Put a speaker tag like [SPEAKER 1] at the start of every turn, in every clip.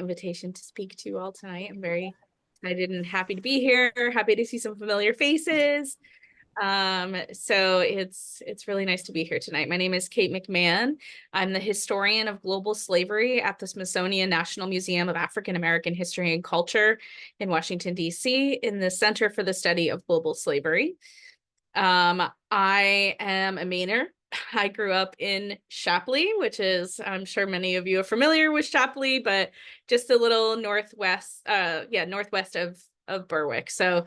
[SPEAKER 1] invitation to speak to you all tonight. I'm very excited and happy to be here, happy to see some familiar faces. So it's really nice to be here tonight. My name is Kate McMahon. I'm the historian of global slavery at the Smithsonian National Museum of African American History and Culture in Washington, D.C., in the Center for the Study of Global Slavery. I am a Mainer. I grew up in Shapley, which is, I'm sure many of you are familiar with Shapley, but just a little northwest, northwest of Berwick. So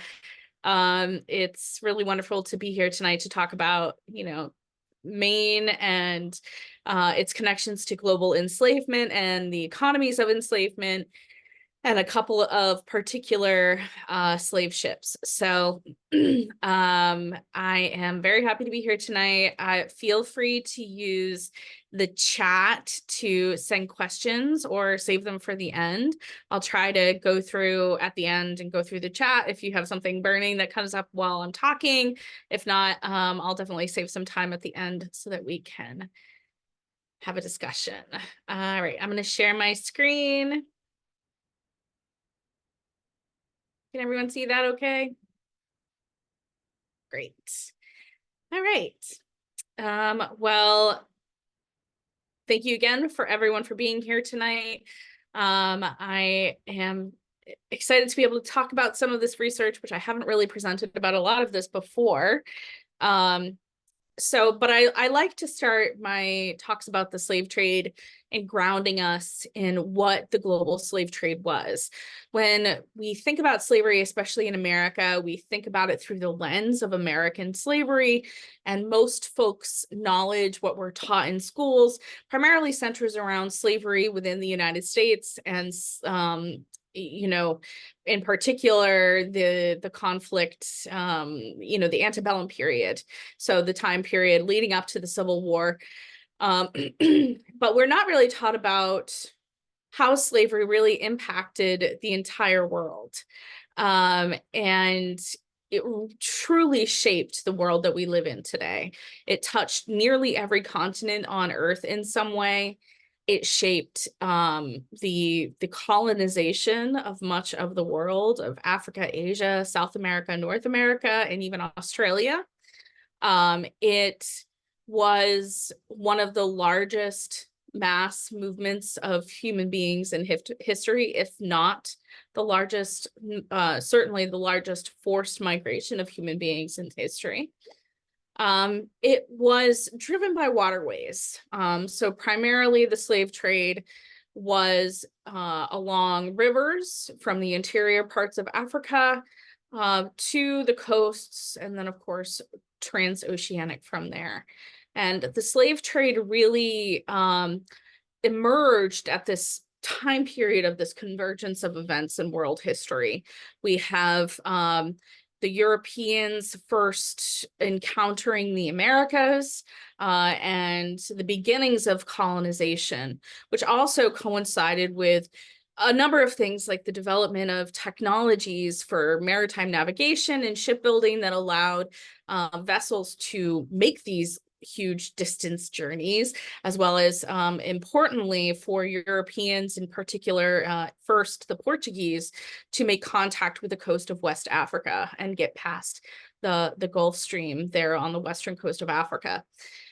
[SPEAKER 1] it's really wonderful to be here tonight to talk about, Maine and its connections to global enslavement and the economies of enslavement, and a couple of particular slave ships. So I am very happy to be here tonight. Feel free to use the chat to send questions or save them for the end. I'll try to go through at the end and go through the chat if you have something burning that comes up while I'm talking. If not, I'll definitely save some time at the end so that we can have a discussion. All right, I'm going to share my screen. Can everyone see that okay? Great. All right. Well, thank you again for everyone for being here tonight. I am excited to be able to talk about some of this research, which I haven't really presented about a lot of this before. But I like to start my talks about the slave trade and grounding us in what the global slave trade was. When we think about slavery, especially in America, we think about it through the lens of American slavery, and most folks' knowledge, what we're taught in schools, primarily centers around slavery within the United States and in particular, the conflict, the antebellum period. So the time period leading up to the Civil War. But we're not really taught about how slavery really impacted the entire world. And it truly shaped the world that we live in today. It touched nearly every continent on Earth in some way. It shaped the colonization of much of the world, of Africa, Asia, South America, North America, and even Australia. It was one of the largest mass movements of human beings in history, if not the largest, certainly the largest forced migration of human beings in history. It was driven by waterways. So primarily the slave trade was along rivers from the interior parts of Africa to the coasts, and then of course transoceanic from there. And the slave trade really emerged at this time period of this convergence of events in world history. We have the Europeans first encountering the Americas and the beginnings of colonization, which also coincided with a number of things like the development of technologies for maritime navigation and shipbuilding that allowed vessels to make these huge distance journeys, as well as importantly for Europeans in particular, first the Portuguese, to make contact with the coast of West Africa and get past the Gulf Stream there on the western coast of Africa.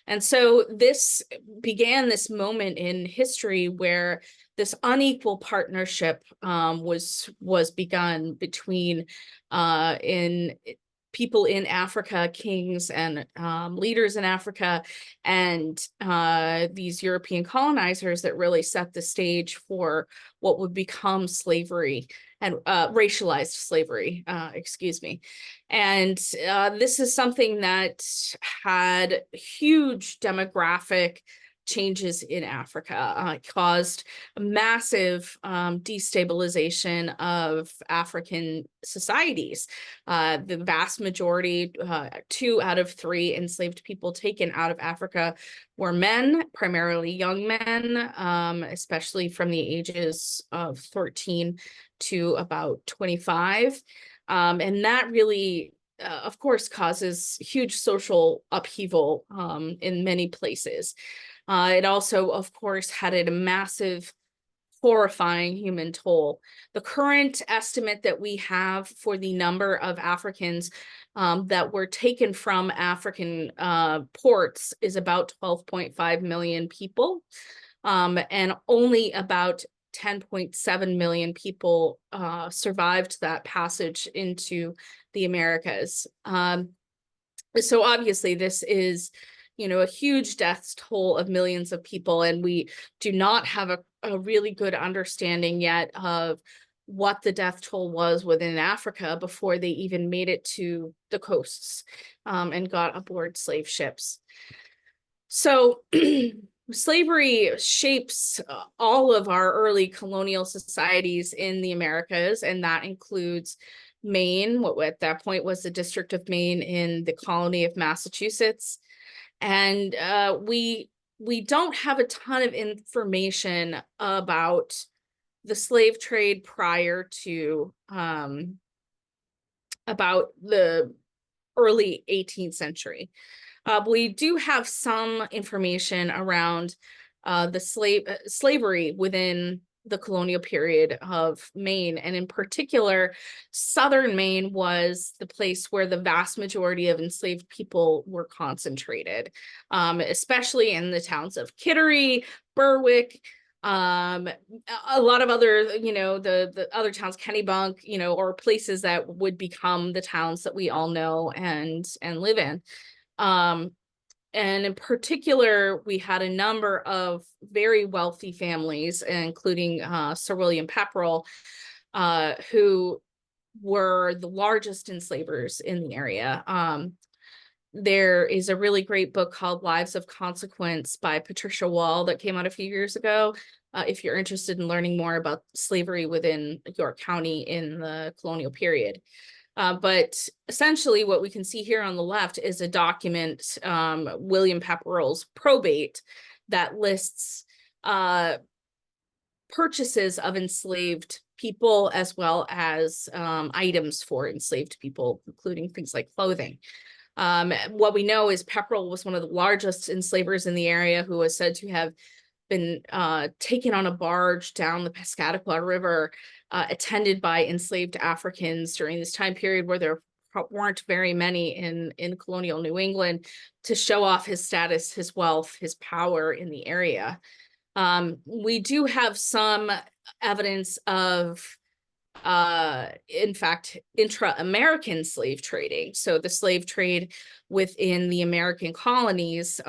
[SPEAKER 1] And so this began this moment in history where this unequal partnership was begun between people in Africa, kings and leaders in Africa, and these European colonizers that really set the stage for what would become slavery and racialized slavery, excuse me. And this is something that had huge demographic changes in Africa, caused a massive destabilization of African societies. The vast majority, 2 out of 3 enslaved people taken out of Africa were men, primarily young men, especially from the ages of 13 to about 25. And that really, of course, causes huge social upheaval in many places. It also, of course, had a massive horrifying human toll. The current estimate that we have for the number of Africans that were taken from African ports is about 12.5 million people, and only about 10.7 million people survived that passage into the Americas. So obviously this is, a huge death toll of millions of people, and we do not have a really good understanding yet of what the death toll was within Africa before they even made it to the coasts and got aboard slave ships. So slavery shapes all of our early colonial societies in the Americas, and that includes Maine, what at that point was the District of Maine in the colony of Massachusetts. And we don't have a ton of information about the slave trade prior to about the early 18th century. We do have some information around the slavery within the colonial period of Maine, and in particular, southern Maine was the place where the vast majority of enslaved people were concentrated, especially in the towns of Kittery, Berwick, a lot of other, the other towns, Kennebunk, or places that would become the towns that we all know and live in. And in particular, we had a number of very wealthy families, including Sir William Pepperell, who were the largest enslavers in the area. There is a really great book called Lives of Consequence by Patricia Wall that came out a few years ago. If you're interested in learning more about slavery within York County in the colonial period. But essentially what we can see here on the left is a document, William Pepperell's probate, that lists purchases of enslaved people as well as items for enslaved people, including things like clothing. What we know is Pepperell was one of the largest enslavers in the area, who was said to have been taken on a barge down the Piscataqua River, attended by enslaved Africans during this time period where there weren't very many in colonial New England, to show off his status, his wealth, his power in the area. We do have some evidence of, in fact, intra-American slave trading. So the slave trade within the American colonies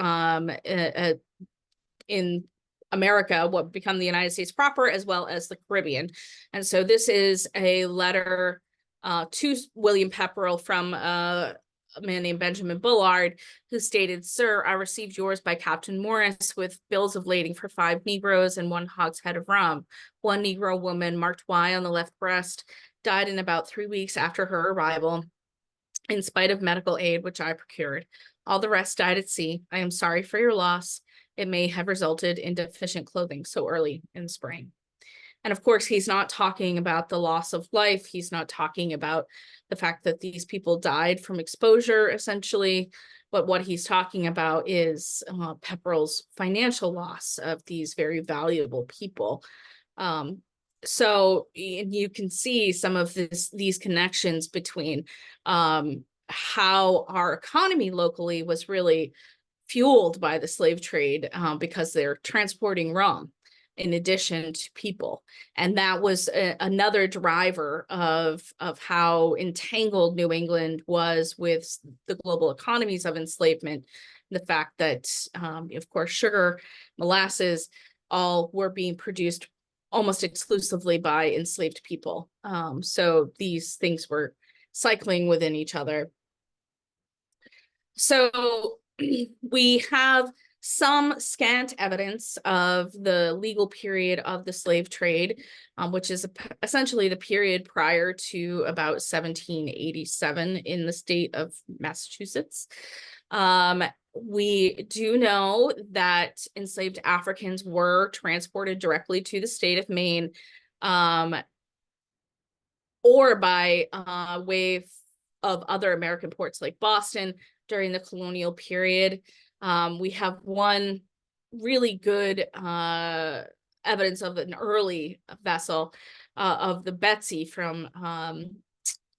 [SPEAKER 1] in America, what become the United States proper, as well as the Caribbean. And so this is a letter to William Pepperell from a man named Benjamin Bullard, who stated, "Sir, I received yours by Captain Morris with bills of lading for 5 Negroes and 1 hogshead of rum. 1 Negro woman, marked Y on the left breast, died in about 3 weeks after her arrival, in spite of medical aid, which I procured. All the rest died at sea. I am sorry for your loss. It may have resulted in deficient clothing so early in spring." And of course, he's not talking about the loss of life. He's not talking about the fact that these people died from exposure, essentially. But what he's talking about is Pepperell's financial loss of these very valuable people. So you can see some of these connections between how our economy locally was really fueled by the slave trade, because they're transporting rum in addition to people. And that was another driver of how entangled New England was with the global economies of enslavement. The fact that, of course, sugar, molasses, all were being produced almost exclusively by enslaved people. So these things were cycling within each other. So we have some scant evidence of the legal period of the slave trade, which is essentially the period prior to about 1787 in the state of Massachusetts. We do know that enslaved Africans were transported directly to the state of Maine, or by way of other American ports like Boston during the colonial period. We have one really good evidence of an early vessel of the Betsy from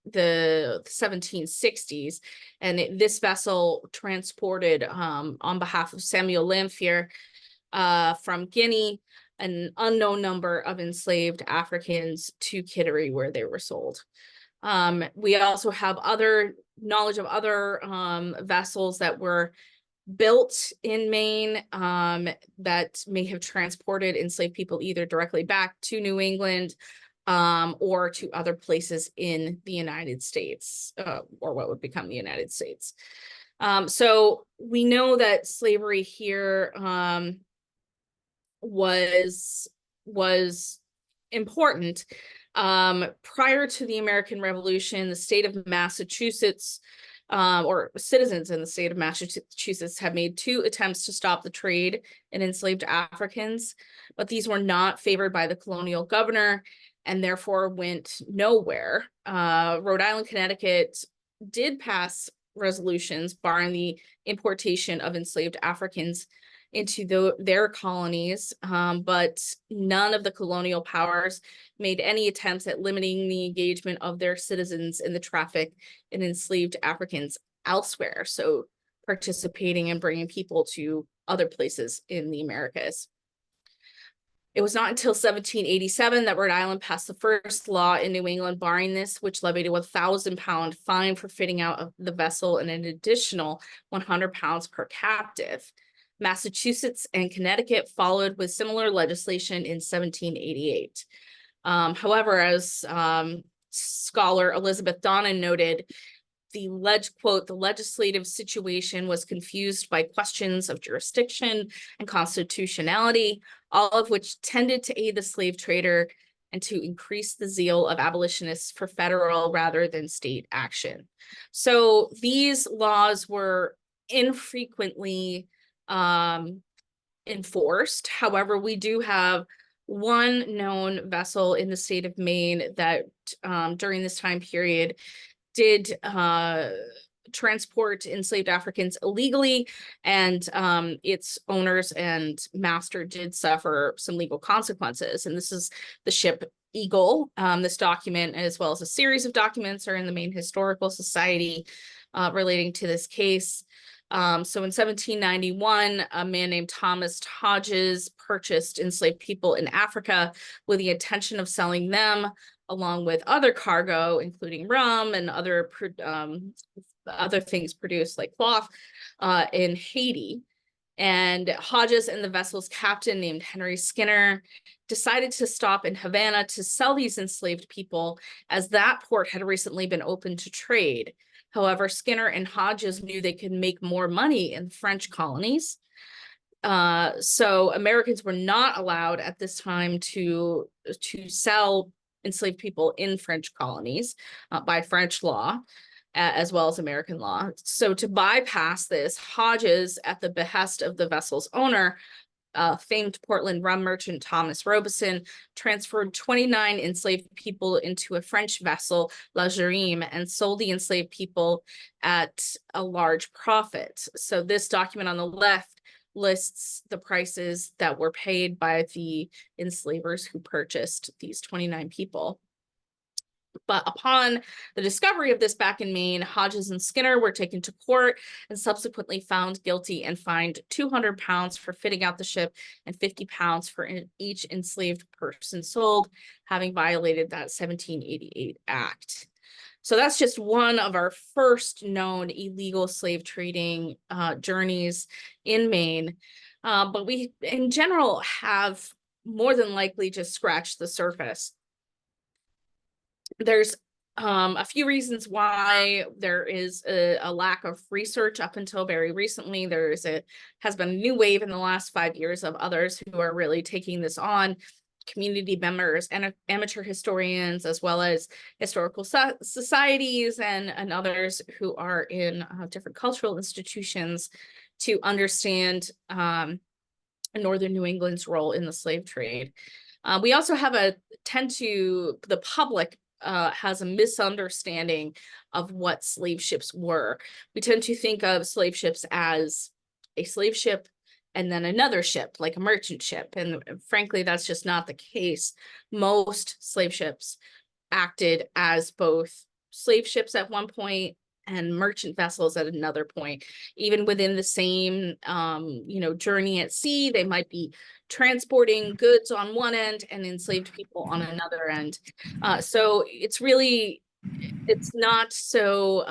[SPEAKER 1] the 1760s, and this vessel transported on behalf of Samuel Lamphere from Guinea an unknown number of enslaved Africans to Kittery, where they were sold. We also have other knowledge of other vessels that were built in Maine that may have transported enslaved people either directly back to New England or to other places in the United States, or what would become the United States. So we know that slavery here was important. Prior to the American Revolution, the state of Massachusetts, or citizens in the state of Massachusetts, have made 2 attempts to stop the trade in enslaved Africans, but these were not favored by the colonial governor and therefore went nowhere. Rhode Island, Connecticut did pass resolutions barring the importation of enslaved Africans into their colonies, but none of the colonial powers made any attempts at limiting the engagement of their citizens in the traffic in enslaved Africans elsewhere, so participating and bringing people to other places in the Americas. It was not until 1787 that Rhode Island passed the first law in New England barring this, which levied a 1,000-pound fine for fitting out the vessel and an additional 100 pounds per captive. Massachusetts and Connecticut followed with similar legislation in 1788. However, as scholar Elizabeth Donnan noted, quote, the legislative situation was confused by questions of jurisdiction and constitutionality, all of which tended to aid the slave trader and to increase the zeal of abolitionists for federal rather than state action. So these laws were infrequently enforced. However, we do have one known vessel in the state of Maine that during this time period did transport enslaved Africans illegally, and its owners and master did suffer some legal consequences. And this is the ship Eagle. This document, as well as a series of documents, are in the Maine Historical Society relating to this case. So in 1791, a man named Thomas Hodges purchased enslaved people in Africa with the intention of selling them along with other cargo, including rum and other things produced like cloth in Haiti. And Hodges and the vessel's captain, named Henry Skinner, decided to stop in Havana to sell these enslaved people, as that port had recently been opened to trade. However, Skinner and Hodges knew they could make more money in the French colonies. So Americans were not allowed at this time to sell enslaved people in French colonies by French law, as well as American law. So to bypass this, Hodges, at the behest of the vessel's owner, famed Portland rum merchant Thomas Robeson, transferred 29 enslaved people into a French vessel, La Jarime, and sold the enslaved people at a large profit. So this document on the left lists the prices that were paid by the enslavers who purchased these 29 people. But upon the discovery of this back in Maine, Hodges and Skinner were taken to court and subsequently found guilty and fined 200 pounds for fitting out the ship and 50 pounds for each enslaved person sold, having violated that 1788 act. So that's just one of our first known illegal slave trading journeys in Maine. But we, in general, have more than likely just scratched the surface. There's a few reasons why there is a lack of research up until very recently. Has been a new wave in the last 5 years of others who are really taking this on, community members and amateur historians, as well as historical societies and others who are in different cultural institutions to understand Northern New England's role in the slave trade. We also have the public has a misunderstanding of what slave ships were. We tend to think of slave ships as a slave ship and then another ship, like a merchant ship. And frankly, that's just not the case. Most slave ships acted as both slave ships at one point and merchant vessels at another point. Even within the same journey at sea, they might be transporting goods on one end and enslaved people on another end. So it's not so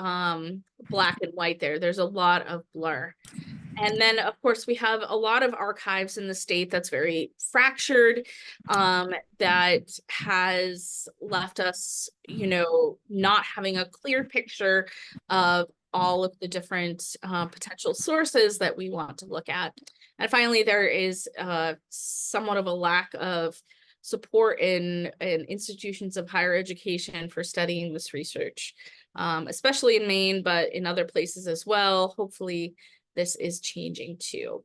[SPEAKER 1] black and white there. There's a lot of blur. And then, of course, we have a lot of archives in the state that's very fractured, that has left us, not having a clear picture of all of the different potential sources that we want to look at. And finally, there is somewhat of a lack of support in institutions of higher education for studying this research, especially in Maine, but in other places as well. Hopefully, this is changing too.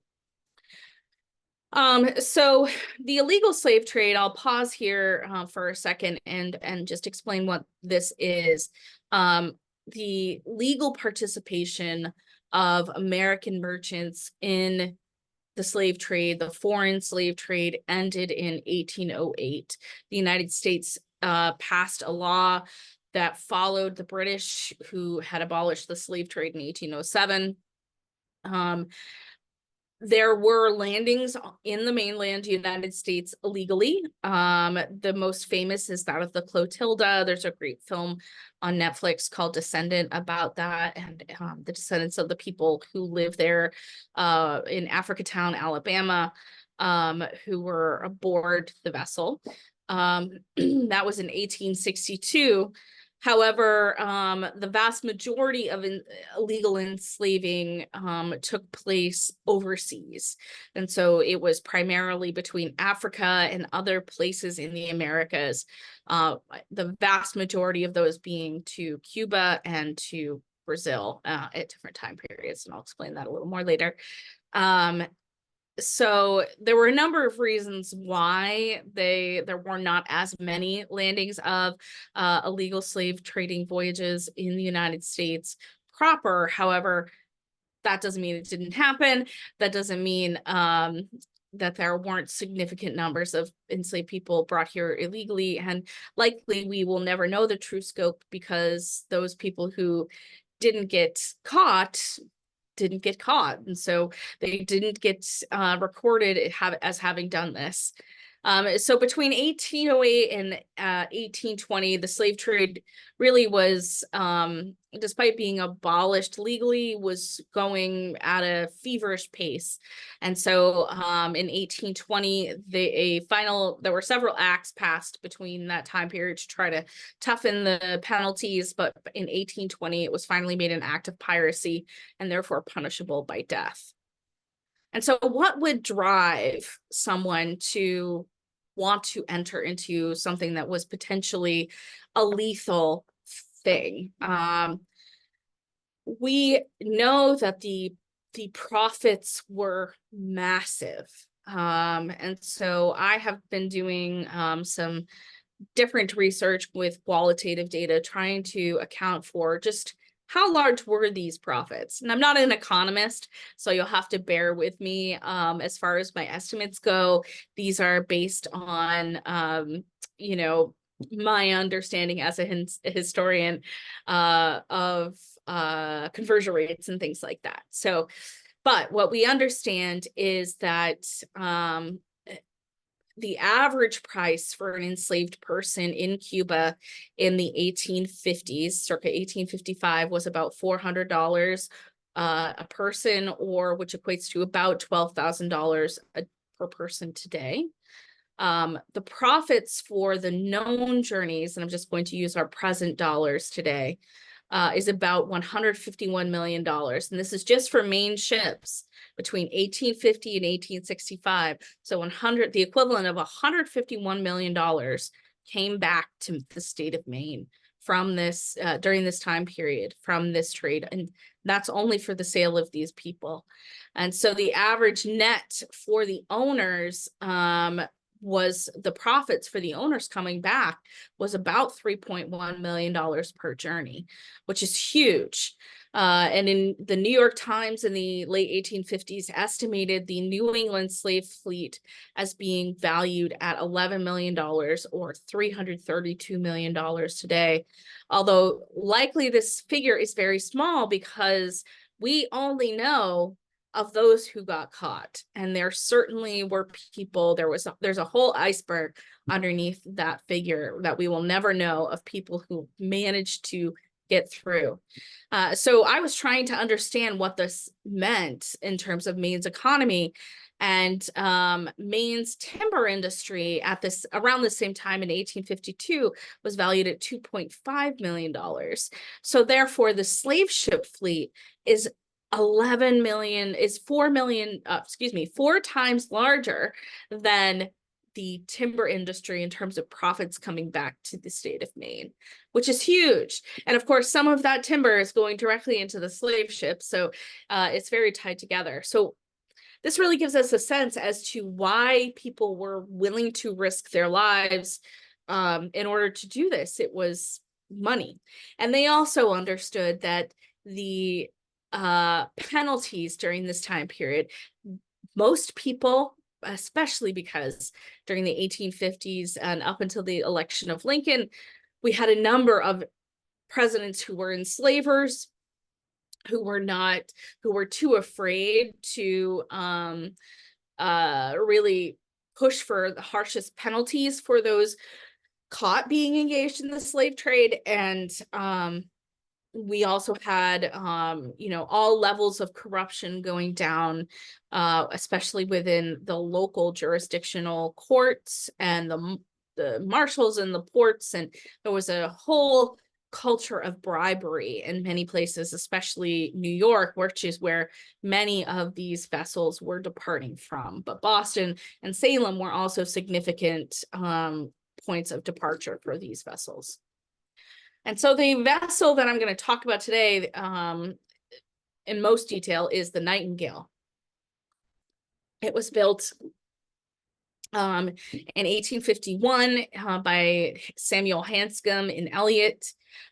[SPEAKER 1] So the illegal slave trade, I'll pause here for a second and just explain what this is. The legal participation of American merchants in the slave trade, the foreign slave trade, ended in 1808. The United States passed a law that followed the British, who had abolished the slave trade in 1807. There were landings in the mainland United States illegally. The most famous is that of the Clotilda. There's a great film on Netflix called Descendant about that, and the descendants of the people who live there in Africatown, Alabama, who were aboard the vessel. That was in 1862. However, the vast majority of illegal enslaving took place overseas. And so it was primarily between Africa and other places in the Americas, the vast majority of those being to Cuba and to Brazil at different time periods. And I'll explain that a little more later. So there were a number of reasons why there were not as many landings of illegal slave trading voyages in the United States proper. However, that doesn't mean it didn't happen. That doesn't mean that there weren't significant numbers of enslaved people brought here illegally. And likely we will never know the true scope, because those people who didn't get caught, and so they didn't get recorded as having done this. So between 1808 and 1820, the slave trade really was, despite being abolished legally, was going at a feverish pace. And so in 1820, there were several acts passed between that time period to try to toughen the penalties. But in 1820, it was finally made an act of piracy and therefore punishable by death. And so what would drive someone to want to enter into something that was potentially a lethal thing? We know that the profits were massive. And so I have been doing some different research with qualitative data, trying to account for just how large were these profits. And I'm not an economist, so you'll have to bear with me as far as my estimates go. These are based on, my understanding as a historian of conversion rates and things like that. So, but what we understand is that the average price for an enslaved person in Cuba in the 1850s, circa 1855, was about $400 a person, or which equates to about $12,000 per person today. The profits for the known journeys, and I'm just going to use our present dollars today, is about $151 million. And this is just for Maine ships between 1850 and 1865. So the equivalent of $151 million came back to the state of Maine from this, during this time period, from this trade. And that's only for the sale of these people. And so the average net for the owners was the profits for the owners coming back was about $3.1 million per journey, which is huge. And in the New York Times in the late 1850s estimated the New England slave fleet as being valued at $11 million or $332 million today. Although likely this figure is very small because we only know of those who got caught, and there certainly were people, there's a whole iceberg underneath that figure that we will never know of people who managed to get through. So I was trying to understand what this meant in terms of Maine's economy, and Maine's timber industry at this around the same time in 1852 was valued at $2.5 million. So therefore the slave ship fleet is 11 million, is 4 million, 4 times larger than the timber industry in terms of profits coming back to the state of Maine, which is huge. And of course, some of that timber is going directly into the slave ship. So it's very tied together. So this really gives us a sense as to why people were willing to risk their lives in order to do this. It was money. And they also understood that the penalties during this time period, most people, especially because during the 1850s and up until the election of Lincoln, we had a number of presidents who were enslavers, who were too afraid to really push for the harshest penalties for those caught being engaged in the slave trade. And we also had, all levels of corruption going down, especially within the local jurisdictional courts and the marshals and the ports. And there was a whole culture of bribery in many places, especially New York, which is where many of these vessels were departing from. But Boston and Salem were also significant points of departure for these vessels. And so the vessel that I'm going to talk about today in most detail is the Nightingale. It was built in 1851 by Samuel Hanscom in Elliott.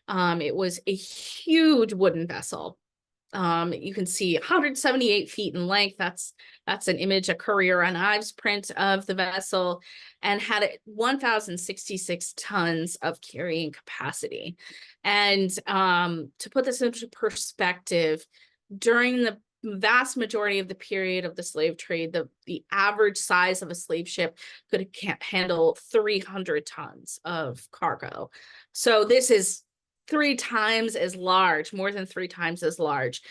[SPEAKER 1] It was a huge wooden vessel. You can see 178 feet in length. That's an image, a Currier on Ives print of the vessel, and had 1,066 tons of carrying capacity. And to put this into perspective, during the vast majority of the period of the slave trade, the average size of a slave ship could handle 300 tons of cargo. So this is 3 times as large, more than 3 times as large.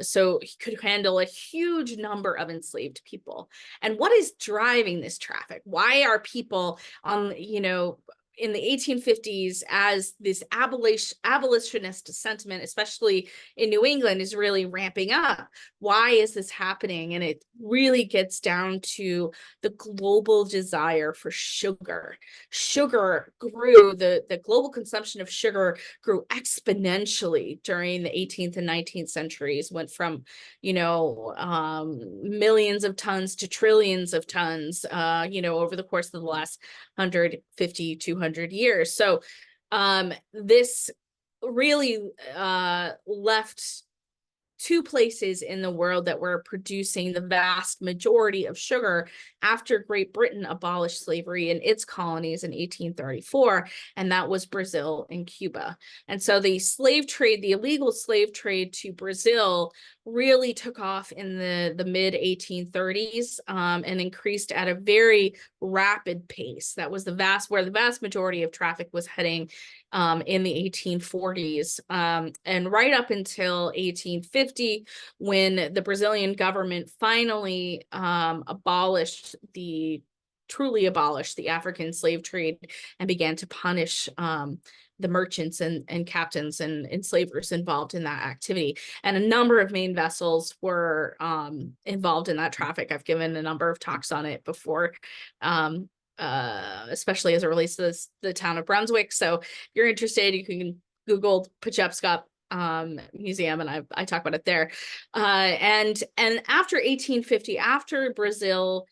[SPEAKER 1] So he could handle a huge number of enslaved people. And what is driving this traffic? Why are people on, in the 1850s, as this abolitionist sentiment, especially in New England, is really ramping up? Why is this happening? And it really gets down to the global desire for sugar. Sugar grew, the global consumption of sugar grew exponentially during the 18th and 19th centuries, went from, millions of tons to trillions of tons, over the course of the last 150, 200 years. So this really left 2 places in the world that were producing the vast majority of sugar after Great Britain abolished slavery in its colonies in 1834, and that was Brazil and Cuba. And so the slave trade, the illegal slave trade to Brazil, really took off in the mid 1830s and increased at a very rapid pace. That was where the vast majority of traffic was heading in the 1840s, and right up until 1850, when the Brazilian government finally truly abolished the African slave trade and began to punish the merchants and captains and enslavers involved in that activity. And a number of Maine vessels were involved in that traffic. I've given a number of talks on it before, especially as it relates to the town of Brunswick. So if you're interested, you can Google Pachepskop Museum, and I talk about it there. And after 1850, after Brazil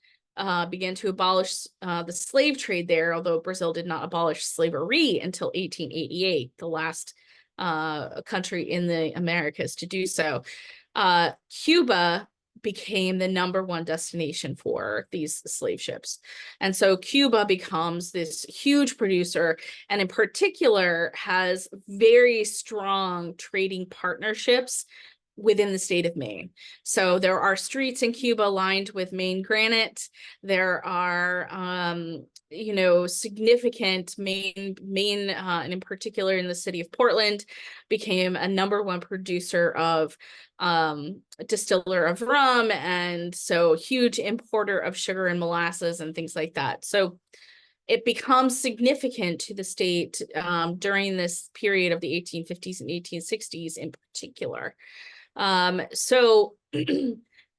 [SPEAKER 1] began to abolish the slave trade there, although Brazil did not abolish slavery until 1888, the last country in the Americas to do so. Cuba became the #1 destination for these slave ships. And so Cuba becomes this huge producer, and in particular has very strong trading partnerships within the state of Maine. So there are streets in Cuba lined with Maine granite. There are, significant Maine, and in particular in the city of Portland, became a #1 producer of distiller of rum, and so huge importer of sugar and molasses and things like that. So it becomes significant to the state during this period of the 1850s and 1860s in particular. So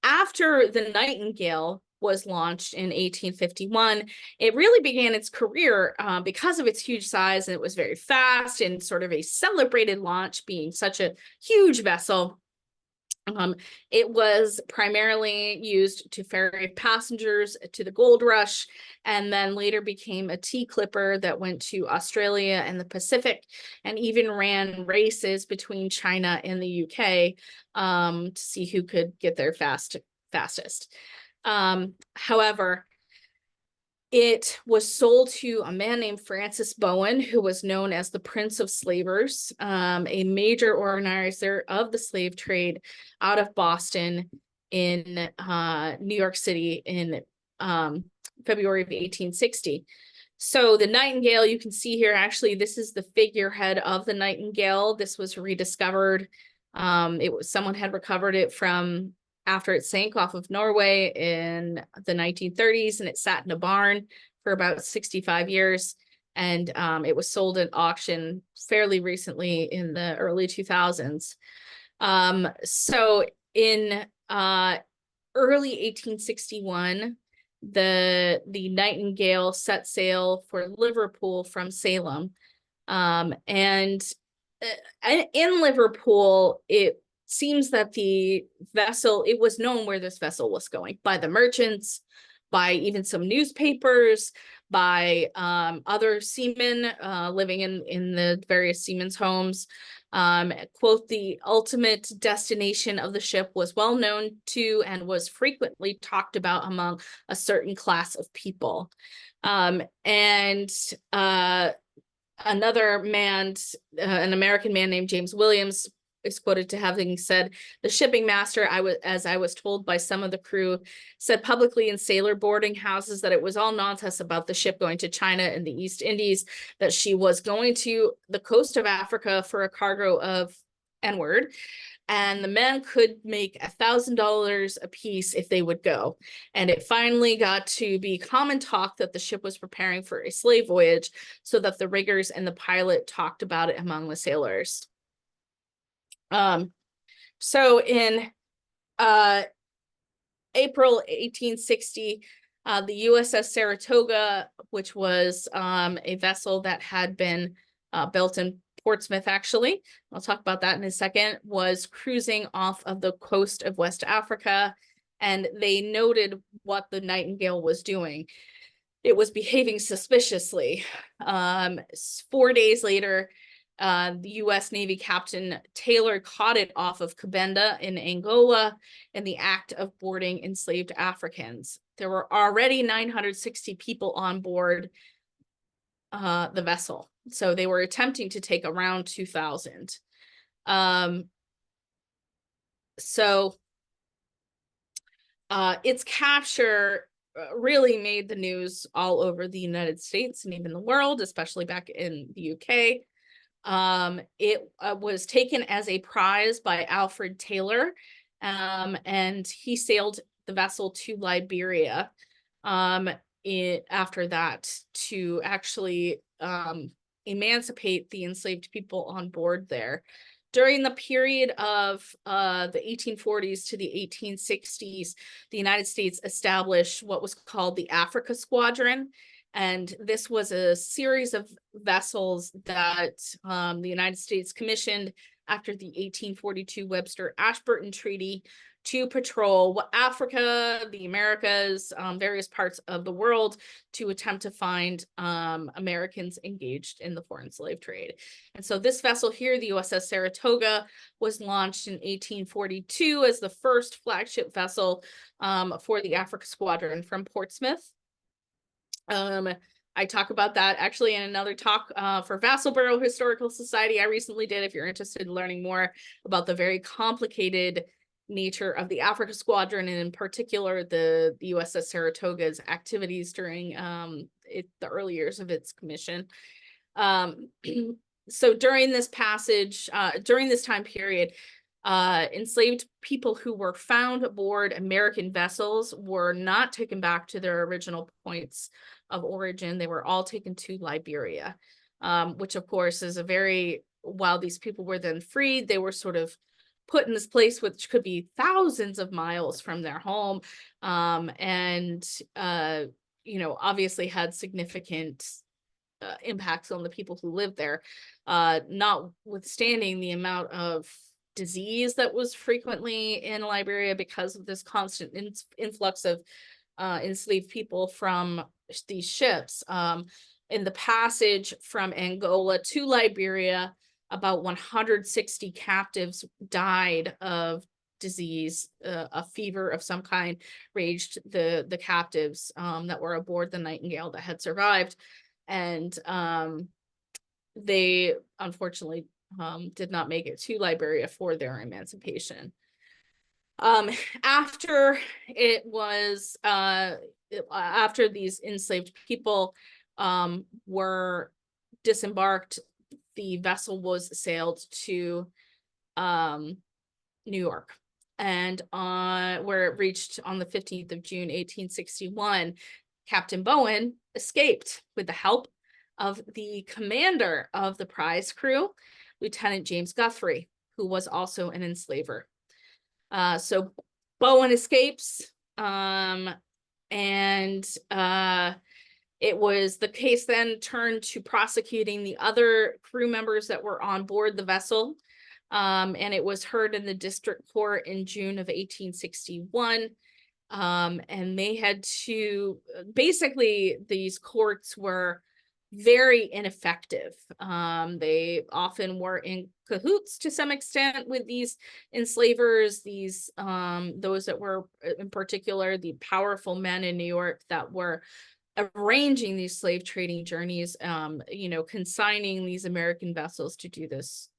[SPEAKER 1] after the Nightingale was launched in 1851, it really began its career because of its huge size, and it was very fast and sort of a celebrated launch, being such a huge vessel. It was primarily used to ferry passengers to the gold rush, and then later became a tea clipper that went to Australia and the Pacific, and even ran races between China and the UK to see who could get there fastest. However, it was sold to a man named Francis Bowen, who was known as the Prince of Slavers, a major organizer of the slave trade out of Boston in New York City in February of 1860. So the Nightingale, you can see here, actually, this is the figurehead of the Nightingale. This was rediscovered. Someone had recovered it from after it sank off of Norway in the 1930s, and it sat in a barn for about 65 years. And it was sold at auction fairly recently in the early 2000s. So in early 1861, the Nightingale set sail for Liverpool from Salem. And in Liverpool, it seems that the vessel, it was known where this vessel was going by the merchants, by even some newspapers, by other seamen living in the various seamen's homes. Quote, the ultimate destination of the ship was well known to and was frequently talked about among a certain class of people. Another man, an American man named James Williams, is quoted to having said, "The shipping master, as I was told by some of the crew, said publicly in sailor boarding houses that it was all nonsense about the ship going to China and the East Indies, that she was going to the coast of Africa for a cargo of N-word, and the men could make $1,000 apiece if they would go. And it finally got to be common talk that the ship was preparing for a slave voyage, so that the riggers and the pilot talked about it among the sailors." So in April 1860, the USS Saratoga, which was a vessel that had been built in Portsmouth, actually, I'll talk about that in a second, was cruising off of the coast of West Africa, and they noted what the Nightingale was doing. It was behaving suspiciously. 4 days later, the U.S. Navy Captain Taylor caught it off of Cabinda in Angola in the act of boarding enslaved Africans. There were already 960 people on board the vessel, so they were attempting to take around 2,000. Its capture really made the news all over the United States and even the world, especially back in the UK. It was taken as a prize by Alfred Taylor, and he sailed the vessel to Liberia after that to actually emancipate the enslaved people on board there. During the period of the 1840s to the 1860s, the United States established what was called the Africa Squadron. And this was a series of vessels that the United States commissioned after the 1842 Webster-Ashburton Treaty to patrol Africa, the Americas, various parts of the world, to attempt to find Americans engaged in the foreign slave trade. And so this vessel here, the USS Saratoga, was launched in 1842 as the first flagship vessel for the Africa Squadron from Portsmouth. I talk about that actually in another talk for Vassalboro Historical Society I recently did, if you're interested in learning more about the very complicated nature of the Africa Squadron, and in particular the USS Saratoga's activities during the early years of its commission. So during this passage, during this time period, enslaved people who were found aboard American vessels were not taken back to their original points of origin. They were all taken to Liberia, which of course is while these people were then freed, they were sort of put in this place which could be thousands of miles from their home, and obviously had significant impacts on the people who lived there, notwithstanding the amount of disease that was frequently in Liberia because of this constant influx of enslaved people from these ships. In the passage from Angola to Liberia, about 160 captives died of disease. A fever of some kind raged the captives that were aboard the Nightingale that had survived, and they unfortunately did not make it to Liberia for their emancipation. After these enslaved people were disembarked, the vessel was sailed to New York, and where it reached on the 15th of June, 1861, Captain Bowen escaped with the help of the commander of the prize crew, Lieutenant James Guthrie, who was also an enslaver. So Bowen escapes, and it was the case then turned to prosecuting the other crew members that were on board the vessel, and it was heard in the district court in June of 1861. And they had to, basically, these courts were very ineffective. They often were in cahoots to some extent with these enslavers, those that were, in particular, the powerful men in New York that were arranging these slave trading journeys, consigning these American vessels to do this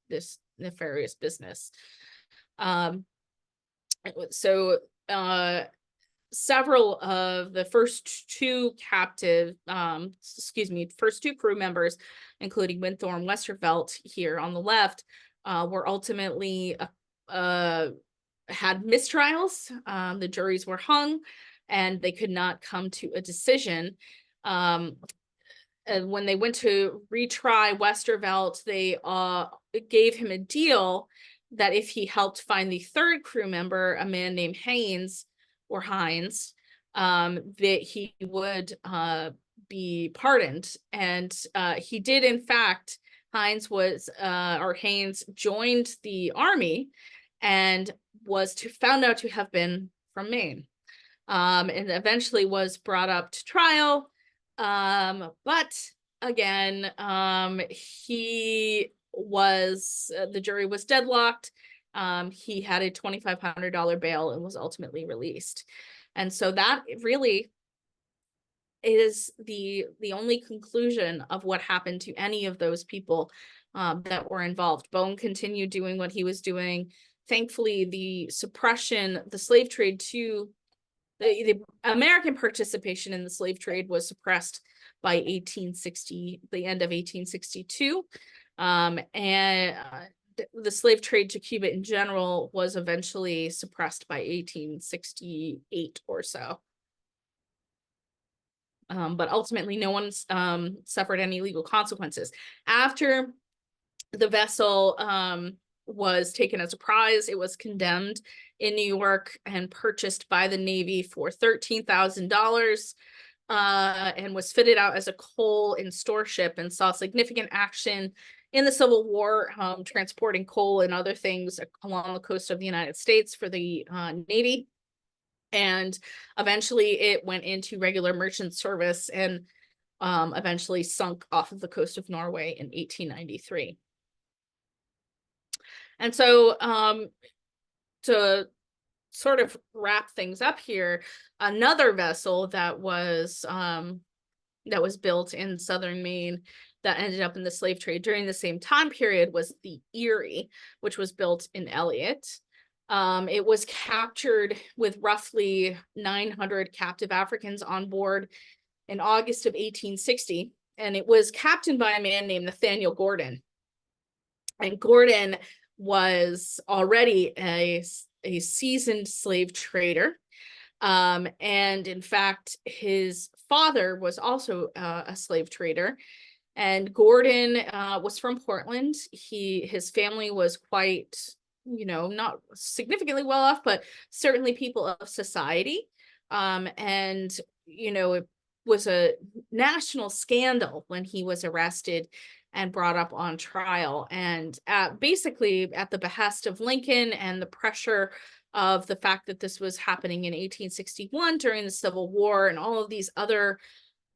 [SPEAKER 1] nefarious business. Several of the first two crew members, including Winthorne Westervelt here on the left, were ultimately had mistrials. The juries were hung, and they could not come to a decision. And when they went to retry Westervelt, they gave him a deal that if he helped find the third crew member, a man named Hines, that he would be pardoned. And he did, in fact. Haynes joined the army and was found out to have been from Maine, and eventually was brought up to trial. But again, the jury was deadlocked. He had a $2,500 bail and was ultimately released. And so that really is the only conclusion of what happened to any of those people that were involved. Bowen continued doing what he was doing. Thankfully, the slave trade the American participation in the slave trade was suppressed by the end of 1862. And the slave trade to Cuba in general was eventually suppressed by 1868 or so. But ultimately, no one suffered any legal consequences. After the vessel was taken as a prize, it was condemned in New York and purchased by the Navy for $13,000. and was fitted out as a coal and store ship, and saw significant action in the Civil War, transporting coal and other things along the coast of the United States for the Navy. And eventually it went into regular merchant service and eventually sunk off of the coast of Norway in 1893. And so to sort of wrap things up here, another vessel that was built in southern Maine that ended up in the slave trade during the same time period was the Erie, which was built in Elliott. It was captured with roughly 900 captive Africans on board in August of 1860, and it was captained by a man named Nathaniel Gordon. And Gordon was already a seasoned slave trader. And in fact, his father was also a slave trader. And Gordon was from Portland. His family was quite, not significantly well off, but certainly people of society. And, it was a national scandal when he was arrested and brought up on trial. And basically at the behest of Lincoln and the pressure of the fact that this was happening in 1861 during the Civil War, and all of these other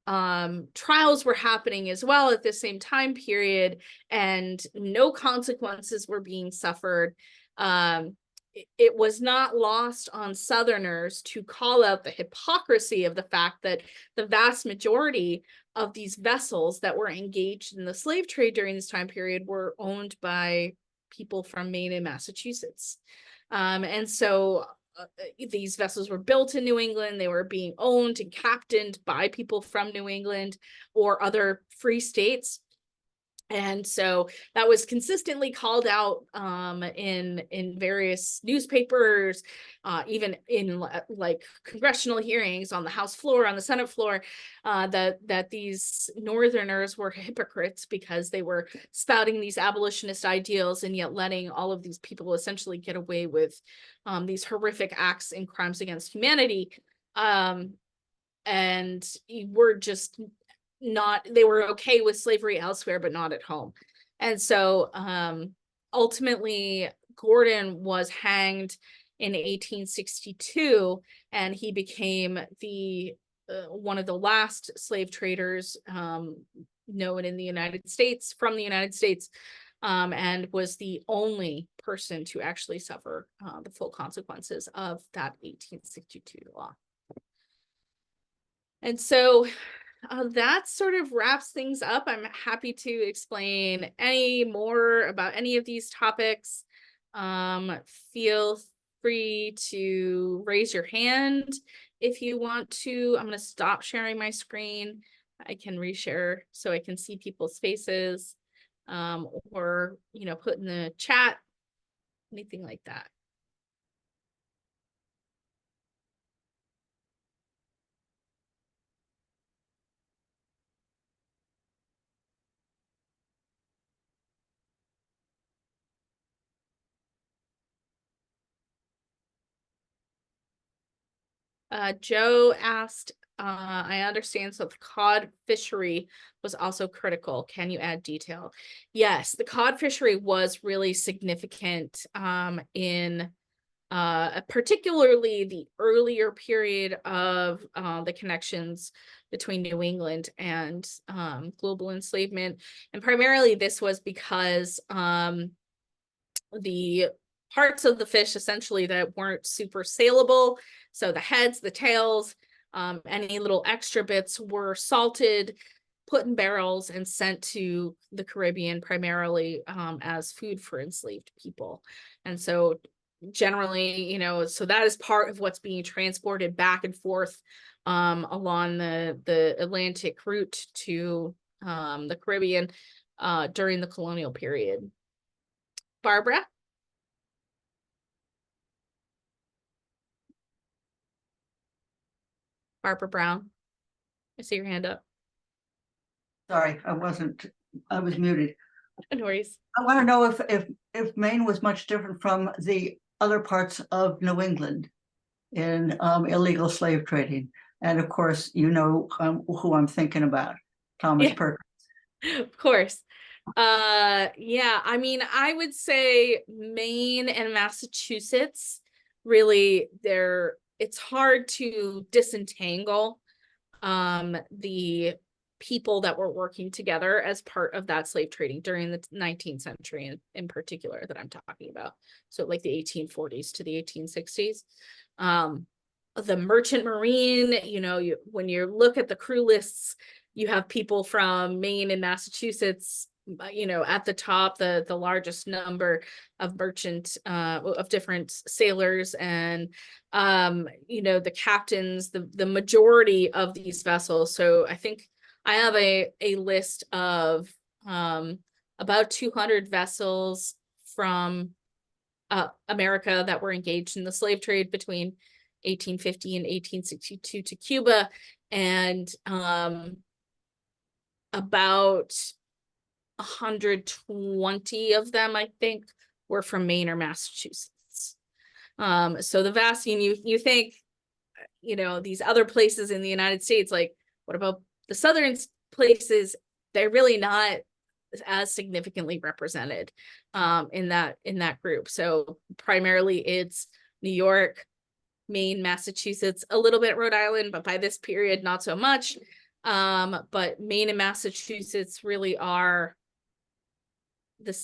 [SPEAKER 1] trials were happening as well at the same time period, and no consequences were being suffered. It was not lost on Southerners to call out the hypocrisy of the fact that the vast majority of these vessels that were engaged in the slave trade during this time period were owned by people from Maine and Massachusetts. And so these vessels were built in New England. They were being owned and captained by people from New England or other free states. And so that was consistently called out in various newspapers, even in like congressional hearings on the House floor, on the Senate floor, that these Northerners were hypocrites because they were spouting these abolitionist ideals and yet letting all of these people essentially get away with these horrific acts and crimes against humanity. And we're just not, they were okay with slavery elsewhere, but not at home. And so ultimately, Gordon was hanged in 1862, and he became the one of the last slave traders known in the United States, from the United States, and was the only person to actually suffer the full consequences of that 1862 law. And so that sort of wraps things up. I'm happy to explain any more about any of these topics. Feel free to raise your hand if you want to. I'm going to stop sharing my screen. I can reshare so I can see people's faces, or, put in the chat, anything like that. Joe asked, I understand, so the cod fishery was also critical. Can you add detail? Yes, the cod fishery was really significant in particularly the earlier period of the connections between New England and global enslavement. And primarily this was because the parts of the fish essentially that weren't super saleable, so the heads, the tails, any little extra bits were salted, put in barrels, and sent to the Caribbean primarily as food for enslaved people. And so generally, so that is part of what's being transported back and forth along the Atlantic route to the Caribbean during the colonial period. Barbara? Barbara Brown, I see your hand up.
[SPEAKER 2] Sorry, I was muted.
[SPEAKER 1] No worries.
[SPEAKER 2] I want to know if Maine was much different from the other parts of New England in illegal slave trading. And of course, you know who I'm thinking about, Thomas
[SPEAKER 1] Yeah,
[SPEAKER 2] Perkins.
[SPEAKER 1] of course. Yeah, I mean, I would say Maine and Massachusetts, really, it's hard to disentangle the people that were working together as part of that slave trading during the 19th century in particular that I'm talking about. So like the 1840s to the 1860s. The merchant marine, when you look at the crew lists, you have people from Maine and Massachusetts, at the top, the largest number of of different sailors, and the captains, the majority of these vessels. So I think I have a list of about 200 vessels from America that were engaged in the slave trade between 1850 and 1862 to Cuba, and about 120 of them, I think, were from Maine or Massachusetts. So the vast, you think, these other places in the United States, like, what about the southern places? They're really not as significantly represented in that group. So primarily it's New York, Maine, Massachusetts, a little bit Rhode Island, but by this period, not so much. But Maine and Massachusetts really are the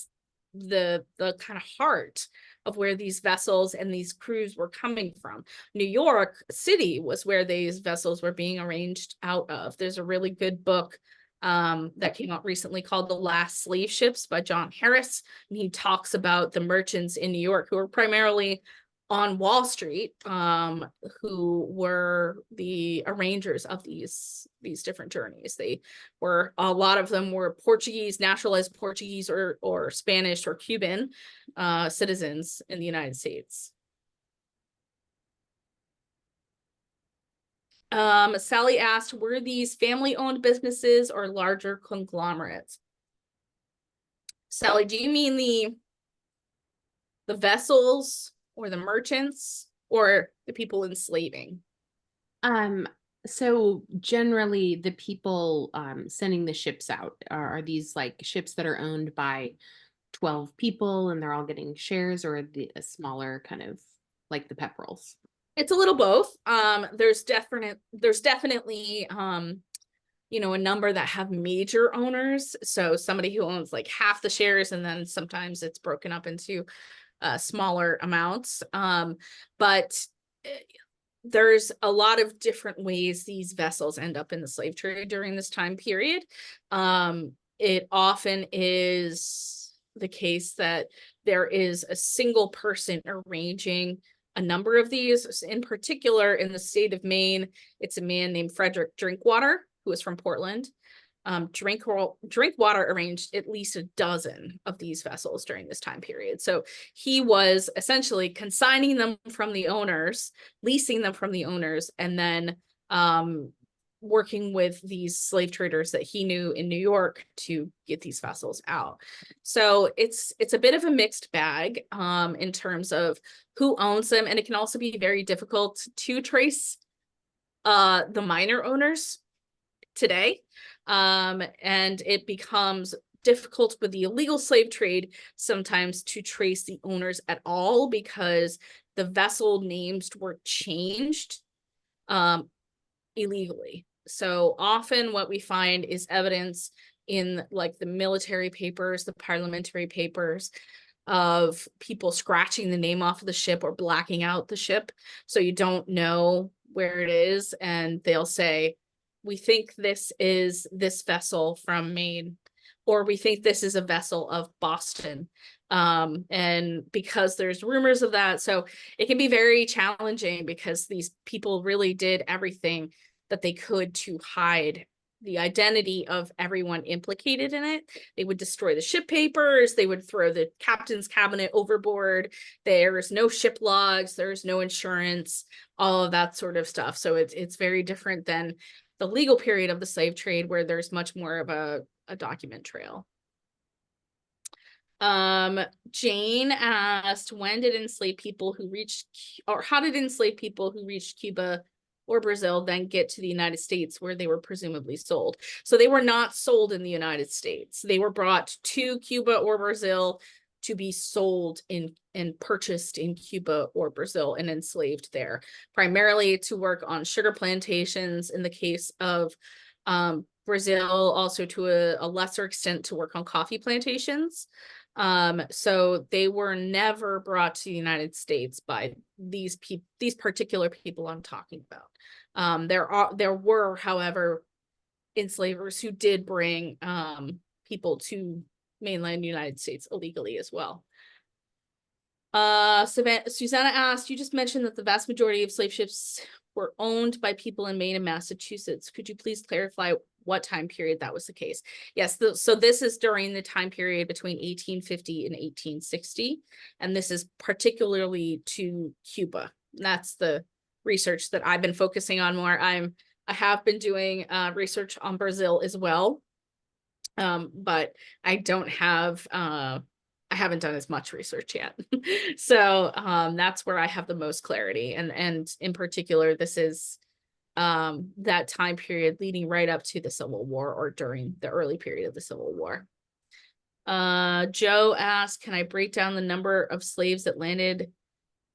[SPEAKER 1] kind of heart of where these vessels and these crews were coming from. New York City was where these vessels were being arranged out of. There's a really good book that came out recently called The Last Slave Ships by John Harris. And he talks about the merchants in New York who were primarily on Wall Street, who were the arrangers of these different journeys. A lot of them were Portuguese, naturalized Portuguese or Spanish or Cuban citizens in the United States. Sally asked, were these family-owned businesses or larger conglomerates? Sally, do you mean the vessels or the merchants or the people enslaving?
[SPEAKER 3] So generally the people sending the ships out are these like ships that are owned by 12 people and they're all getting shares, or a smaller kind of like the Pepperells?
[SPEAKER 1] It's a little both. There's definitely a number that have major owners. So somebody who owns like half the shares, and then sometimes it's broken up into smaller amounts. But there's a lot of different ways these vessels end up in the slave trade during this time period. It often is the case that there is a single person arranging a number of these. In particular, in the state of Maine, it's a man named Frederick Drinkwater, who is from Portland. Drinkwater arranged at least a dozen of these vessels during this time period. So he was essentially consigning them from the owners, leasing them from the owners, and then working with these slave traders that he knew in New York to get these vessels out. So it's a bit of a mixed bag in terms of who owns them, and it can also be very difficult to trace the minor owners today. And it becomes difficult with the illegal slave trade sometimes to trace the owners at all, because the vessel names were changed illegally. So often what we find is evidence in like the military papers, the parliamentary papers, of people scratching the name off of the ship or blacking out the ship, so you don't know where it is, and they'll say, we think this is this vessel from Maine, or we think this is a vessel of Boston. And because there's rumors of that, so it can be very challenging, because these people really did everything that they could to hide the identity of everyone implicated in it. They would destroy the ship papers, they would throw the captain's cabinet overboard, there's no ship logs, there's no insurance, all of that sort of stuff. So it's very different than the legal period of the slave trade, where there's much more of a document trail. Jane asked, when did enslaved people who reached, or how did enslaved people who reached Cuba or Brazil then get to the United States where they were presumably sold. So they were not sold in the United States. They were brought to Cuba or Brazil to be sold in and purchased in Cuba or Brazil and enslaved there, primarily to work on sugar plantations in the case of Brazil, also to a lesser extent to work on coffee plantations. So they were never brought to the United States by these particular people I'm talking about. There were, however, enslavers who did bring people to mainland United States illegally as well. Susanna asked, you just mentioned that the vast majority of slave ships were owned by people in Maine and Massachusetts. Could you please clarify what time period that was the case? Yes, so this is during the time period between 1850 and 1860, and this is particularly to Cuba. That's the research that I've been focusing on more. I have been doing research on Brazil as well, but I don't have I haven't done as much research yet. So that's where I have the most clarity. And in particular, this is that time period leading right up to the Civil War or during the early period of the Civil War. Joe asked, can I break down the number of slaves that landed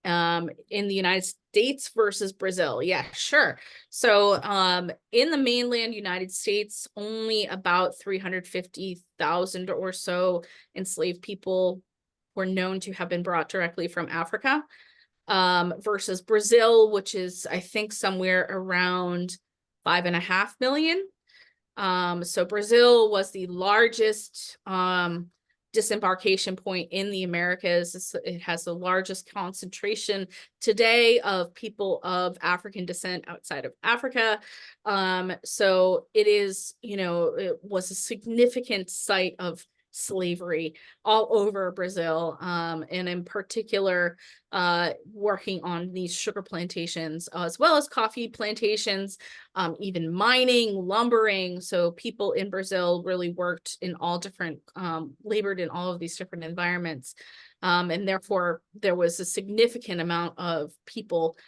[SPEAKER 1] in the United States versus Brazil? Yeah, sure. So in the mainland United States, only about 350,000 or so enslaved people were known to have been brought directly from Africa, versus Brazil, which is, I think, somewhere around 5.5 million. So Brazil was the largest disembarkation point in the Americas. It has the largest concentration today of people of African descent outside of Africa. So it is, it was a significant site of slavery all over Brazil, and in particular, working on these sugar plantations, as well as coffee plantations, even mining, lumbering. So people in Brazil really worked in all different, labored in all of these different environments. And therefore, there was a significant amount of people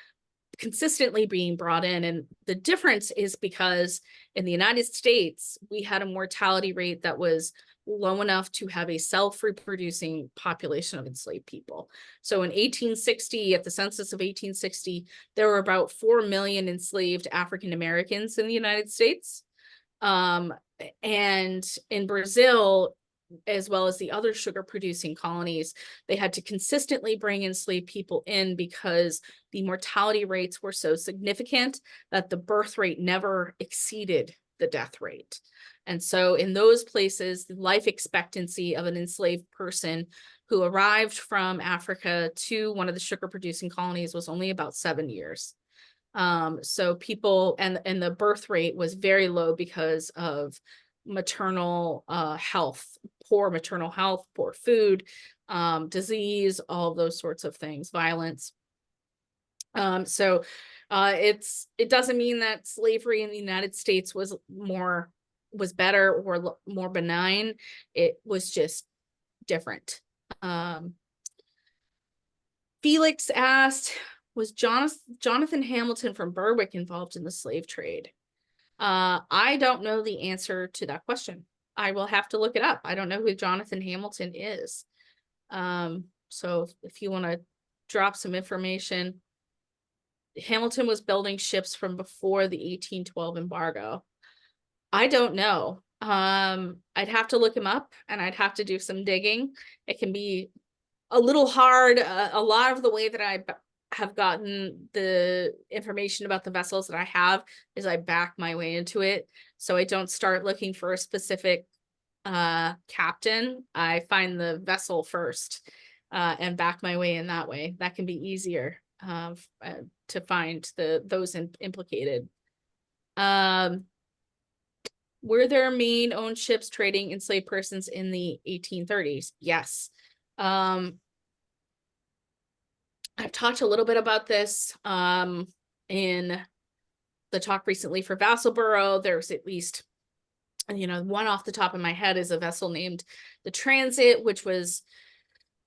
[SPEAKER 1] consistently being brought in. And the difference is because in the United States, we had a mortality rate that was low enough to have a self-reproducing population of enslaved people. So in 1860, at the census of 1860, there were about 4 million enslaved African Americans in the United States. And in Brazil, as well as the other sugar producing colonies, they had to consistently bring enslaved people in because the mortality rates were so significant that the birth rate never exceeded the death rate. And so in those places, the life expectancy of an enslaved person who arrived from Africa to one of the sugar producing colonies was only about 7 years. So people, and the birth rate was very low because of maternal health, poor maternal health, poor food, disease, all those sorts of things, violence. So it doesn't mean that slavery in the United States was better or more benign. It was just different. Felix asked, was Jonathan Hamilton from Berwick involved in the slave trade? I don't know the answer to that question. I will have to look it up. I don't know who Jonathan Hamilton is. So if you want to drop some information, Hamilton was building ships from before the 1812 embargo. I don't know. I'd have to look him up and I'd have to do some digging. It can be a little hard. A lot of the way that I have gotten the information about the vessels that I have is I back my way into it. So I don't start looking for a specific captain. I find the vessel first and back my way in that way. That can be easier to find those implicated. Were there Maine-owned ships trading enslaved persons in the 1830s? Yes. I've talked a little bit about this in the talk recently for Vassalboro. There's at least, one off the top of my head is a vessel named the Transit, which was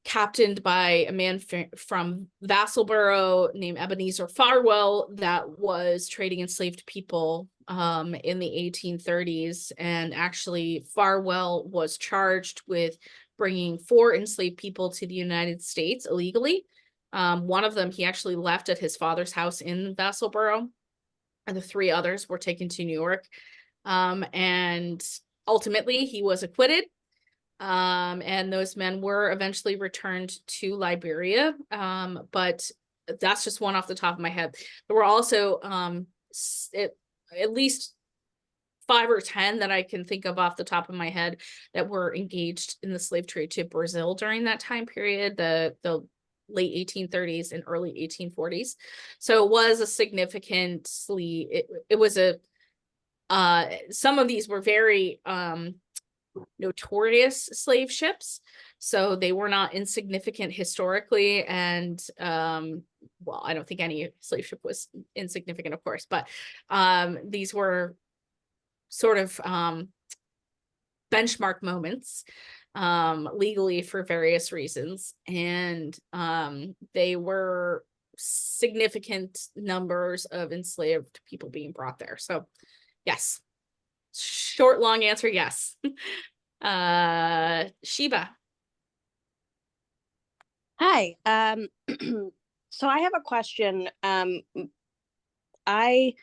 [SPEAKER 1] captained by a man from Vassalboro named Ebenezer Farwell that was trading enslaved people in the 1830s. And actually, Farwell was charged with bringing 4 enslaved people to the United States illegally. One of them he actually left at his father's house in Vassalboro, and the 3 others were taken to New York. And ultimately, he was acquitted. And those men were eventually returned to Liberia. But that's just one off the top of my head. There were also at least 5 or 10 that I can think of off the top of my head that were engaged in the slave trade to Brazil during that time period, the late 1830s and early 1840s. So it was a significantly, it was a, some of these were very notorious slave ships, so they were not insignificant historically. And well, I don't think any slave ship was insignificant, of course, but these were sort of benchmark moments legally for various reasons. And they were significant numbers of enslaved people being brought there. So yes, short, long answer, yes. Sheba.
[SPEAKER 4] Hi. So I have a question. I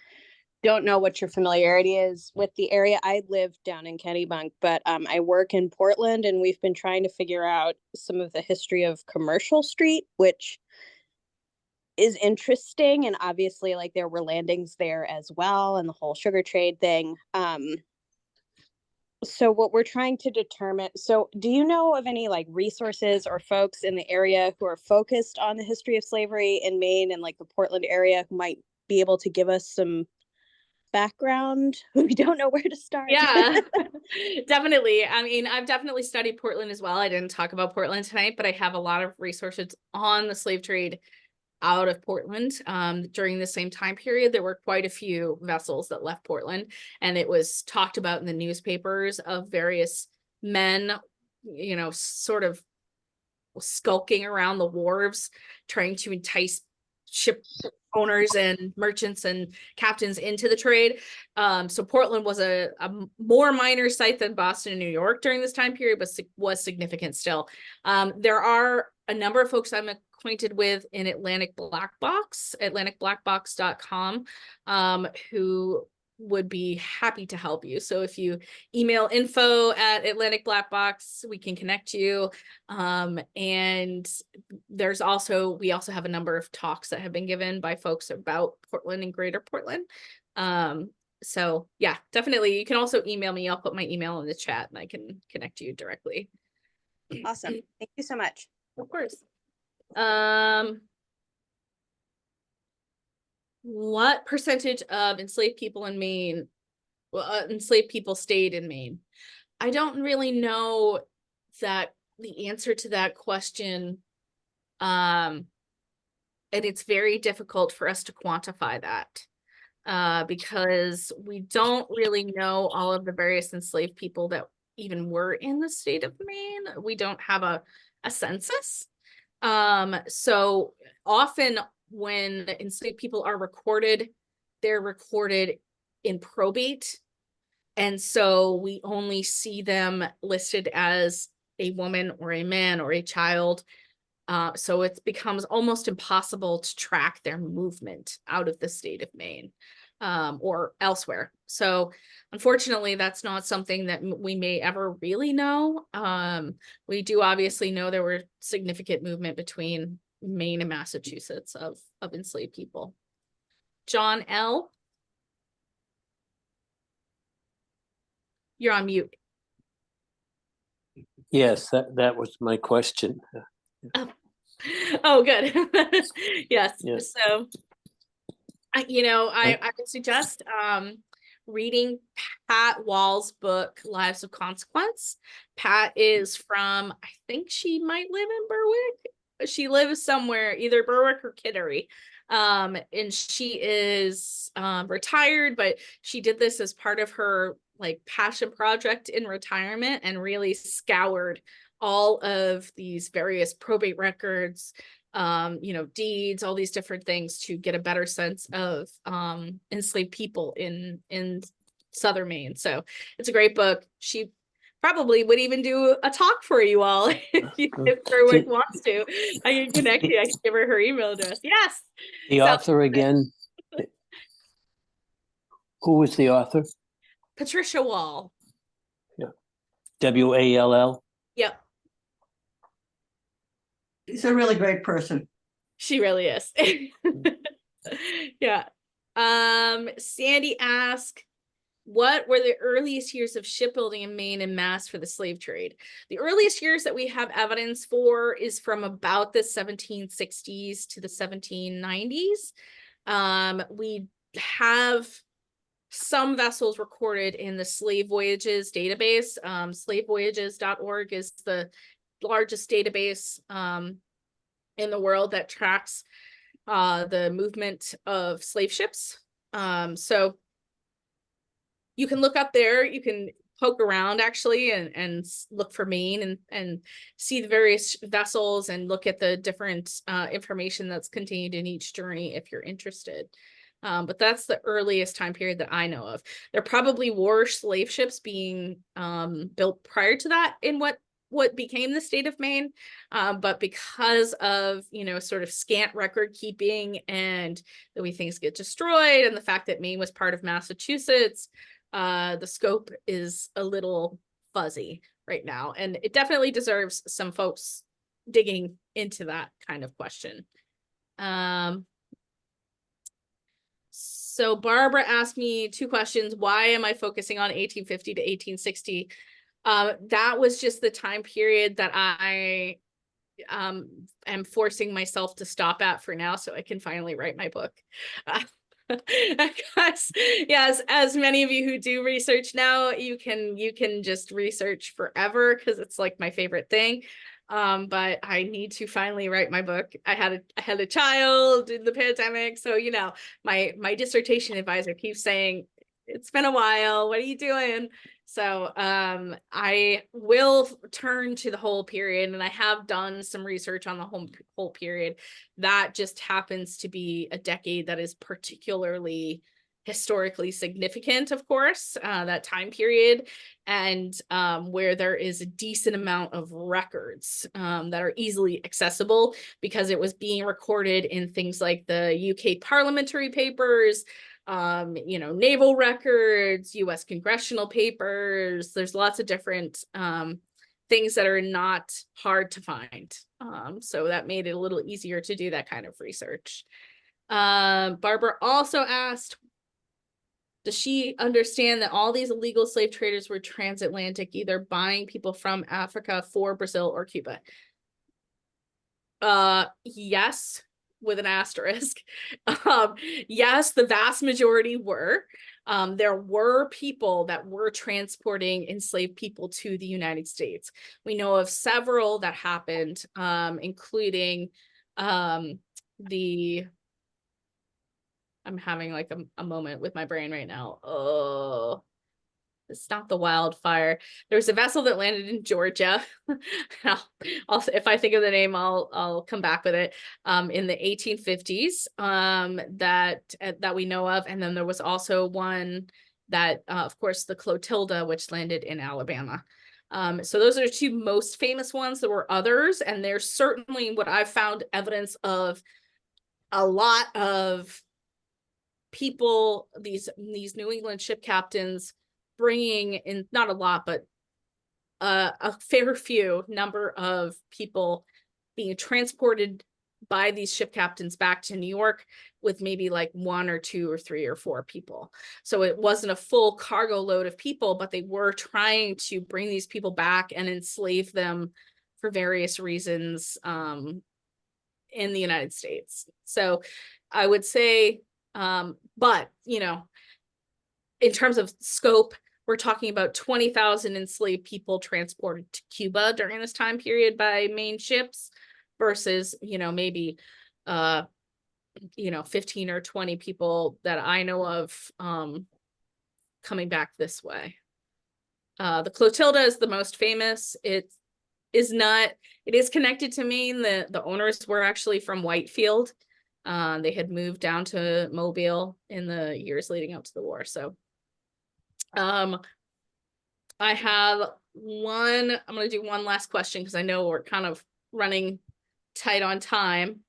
[SPEAKER 4] don't know what your familiarity is with the area. I live down in Kennebunk, but I work in Portland, and we've been trying to figure out some of the history of Commercial Street, which is interesting. And obviously, like, there were landings there as well, and the whole sugar trade thing. So what we're trying to determine, so do you know of any like resources or folks in the area who are focused on the history of slavery in Maine and like the Portland area who might be able to give us some background? We don't know where to start.
[SPEAKER 1] Yeah, definitely. I mean, I've definitely studied Portland as well. I didn't talk about Portland tonight, but I have a lot of resources on the slave trade out of Portland. During the same time period, there were quite a few vessels that left Portland, and it was talked about in the newspapers of various men, you know, sort of skulking around the wharves, trying to entice ship owners and merchants and captains into the trade. So Portland was a more minor site than Boston and New York during this time period, but was significant still. There are a number of folks I'm acquainted with in Atlantic Black Box, atlanticblackbox.com, who would be happy to help you. So if you email info at Atlantic Black Box, we can connect you. And there's also, we also have a number of talks that have been given by folks about Portland and Greater Portland. So yeah, definitely. You can also email me. I'll put my email in the chat and I can connect you directly.
[SPEAKER 4] Awesome. Thank you so much.
[SPEAKER 1] Of course. What percentage of enslaved people in Maine, enslaved people stayed in Maine? I don't really know that the answer to that question. And it's very difficult for us to quantify that because we don't really know all of the various enslaved people that even were in the state of Maine. We don't have a census. So often when enslaved people are recorded, they're recorded in probate. And so we only see them listed as a woman or a man or a child. So it becomes almost impossible to track their movement out of the state of Maine or elsewhere. So unfortunately, that's not something that we may ever really know. We do obviously know there were significant movement between Maine and Massachusetts of enslaved people. John L. You're on mute.
[SPEAKER 5] Yes, that was my question.
[SPEAKER 1] Oh, good. Yes.
[SPEAKER 5] Yeah.
[SPEAKER 1] So, I would suggest reading Pat Wall's book, Lives of Consequence. Pat is from, I think she might live in Berwick. She lives somewhere, either Berwick or Kittery. And she is retired, but she did this as part of her like passion project in retirement and really scoured all of these various probate records, deeds, all these different things to get a better sense of enslaved people in southern Maine. So it's a great book. She probably would even do a talk for you all if Berwick wants to. I can connect you. I can give her email address. Yes.
[SPEAKER 5] The author again. Who was the author?
[SPEAKER 1] Patricia Wall.
[SPEAKER 5] Wall.
[SPEAKER 1] Yep.
[SPEAKER 2] He's a really great person.
[SPEAKER 1] She really is. Yeah. Sandy asked, what were the earliest years of shipbuilding in Maine and Mass for the slave trade? The earliest years that we have evidence for is from about the 1760s to the 1790s. We have some vessels recorded in the slave voyages database. Slavevoyages.org is the largest database in the world that tracks the movement of slave ships. So you can look up there, you can poke around actually and look for Maine and see the various vessels and look at the different information that's contained in each journey if you're interested. But that's the earliest time period that I know of. There probably were slave ships being built prior to that in what became the state of Maine. But because of, sort of scant record keeping and the way things get destroyed and the fact that Maine was part of Massachusetts, the scope is a little fuzzy right now. And it definitely deserves some folks digging into that kind of question. So Barbara asked me 2 questions. Why am I focusing on 1850 to 1860? That was just the time period that I am forcing myself to stop at for now so I can finally write my book. Because, yes, as many of you who do research now, you can just research forever because it's like my favorite thing. But I need to finally write my book. I had a child in the pandemic, so my dissertation advisor keeps saying, it's been a while, what are you doing? So I will turn to the whole period, and I have done some research on the whole period. That just happens to be a decade that is particularly historically significant, of course, that time period, and where there is a decent amount of records that are easily accessible because it was being recorded in things like the UK parliamentary papers, naval records, US congressional papers. There's lots of different things that are not hard to find. So that made it a little easier to do that kind of research. Barbara also asked, does she understand that all these illegal slave traders were transatlantic, either buying people from Africa for Brazil or Cuba? Yes, with an asterisk. Yes, the vast majority were. There were people that were transporting enslaved people to the United States. We know of several that happened, including I'm having like a moment with my brain right now. Oh, it's not the wildfire. There was a vessel that landed in Georgia. Also, if I think of the name, I'll come back with it. In the 1850s, that we know of, and then there was also one that, of course, the Clotilda, which landed in Alabama. So those are the 2 most famous ones. There were others, and there's certainly what I've found evidence of a lot of people, these New England ship captains bringing in, not a lot, but a fair few number of people being transported by these ship captains back to New York with maybe like 1 or 2 or 3 or 4 people. So it wasn't a full cargo load of people, but they were trying to bring these people back and enslave them for various reasons in the United States. So I would say, but in terms of scope, we're talking about 20,000 enslaved people transported to Cuba during this time period by Maine ships versus, maybe, 15 or 20 people that I know of coming back this way. The Clotilda is the most famous. is not, it is connected to Maine. The owners were actually from Whitefield. They had moved down to Mobile in the years leading up to the war. So I have I'm going to do one last question because I know we're kind of running tight on time.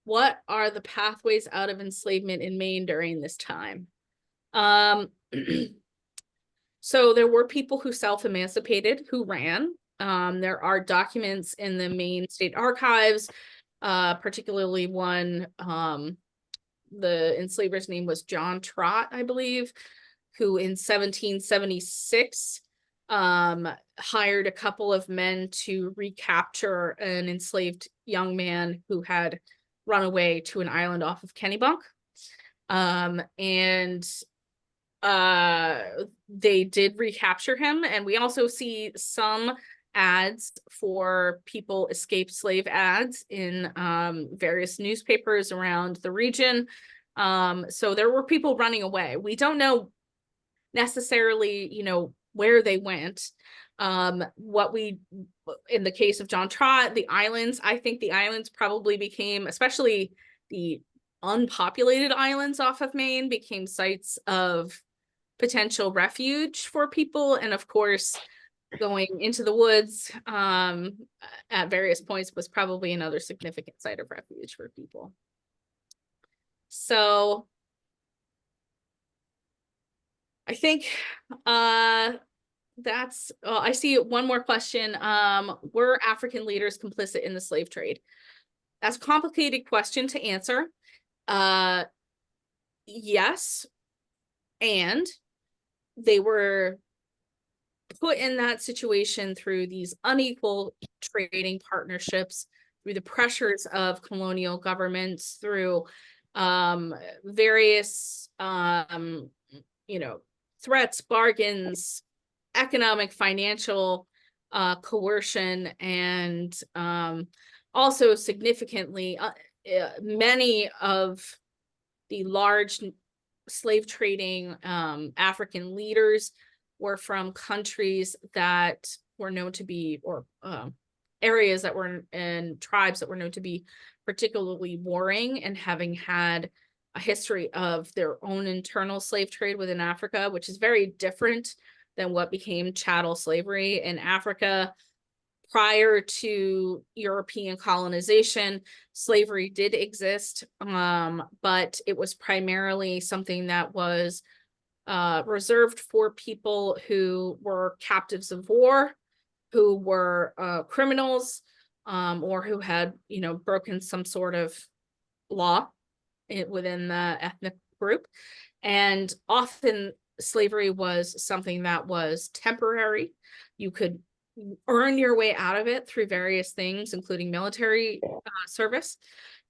[SPEAKER 1] What are the pathways out of enslavement in Maine during this time? So there were people who self-emancipated, who ran. There are documents in the Maine State Archives, particularly one, the enslaver's name was John Trott, I believe, who in 1776 hired a couple of men to recapture an enslaved young man who had run away to an island off of Kennebunk. They did recapture him, and we also see some ads for people escaped slave ads in various newspapers around the region. So there were people running away. We don't know necessarily, you know, where they went. In the case of John Trott, the islands, I think the islands probably became, especially the unpopulated islands off of Maine, became sites of potential refuge for people. And of course, going into the woods at various points was probably another significant site of refuge for people. So I think that's, I see one more question. Were African leaders complicit in the slave trade? That's a complicated question to answer. Yes, and they were put in that situation through these unequal trading partnerships, through the pressures of colonial governments, through various you know, threats, bargains, economic, financial coercion, and also significantly many of the large slave trading African leaders were from countries that were known to be, or areas that were, and tribes that were known to be particularly warring and having had a history of their own internal slave trade within Africa, which is very different than what became chattel slavery in Africa. Prior to European colonization, slavery did exist, but it was primarily something that was reserved for people who were captives of war, who were criminals, or who had, you know, broken some sort of law within the ethnic group. And often slavery was something that was temporary. You could earn your way out of it through various things, including military service.